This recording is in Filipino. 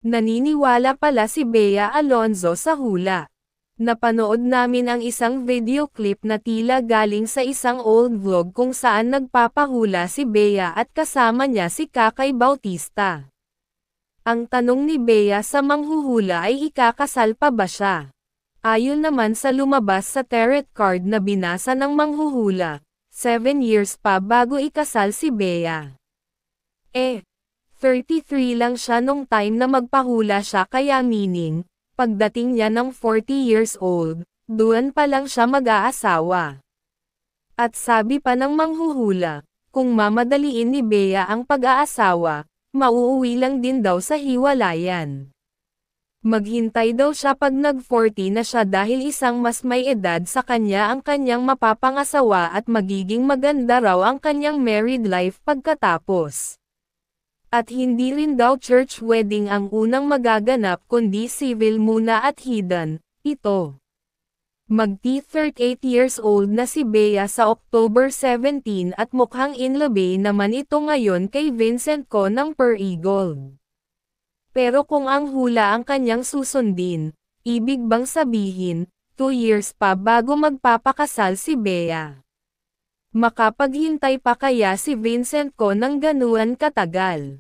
Naniniwala pala si Bea Alonzo sa hula. Napanood namin ang isang video clip na tila galing sa isang old vlog kung saan nagpapahula si Bea at kasama niya si Kakay Bautista. Ang tanong ni Bea sa manghuhula ay ikakasal pa ba siya? Ayon naman sa lumabas sa tarot card na binasa ng manghuhula, 7 years pa bago ikasal si Bea. 33 lang siya nung time na magpahula siya kaya meaning, pagdating niya ng 40 years old, doon pa lang siya mag-aasawa. At sabi pa ng manghuhula, kung mamadaliin ni Bea ang pag-aasawa, mauuwi lang din daw sa hiwalayan. Maghintay daw siya pag nag-40 na siya dahil isang mas may edad sa kanya ang kanyang mapapangasawa at magiging maganda raw ang kanyang married life pagkatapos. At hindi rin daw church wedding ang unang magaganap kundi civil muna at hidden, ito. Magti-38 years old na si Bea sa October 17 at mukhang in love naman ito ngayon kay Vincent Ko ng Per Eagle. Pero kung ang hula ang kanyang susundin, ibig bang sabihin, 2 years pa bago magpapakasal si Bea? Makapaghintay pa kaya si Vincent Ko ng ganuan katagal?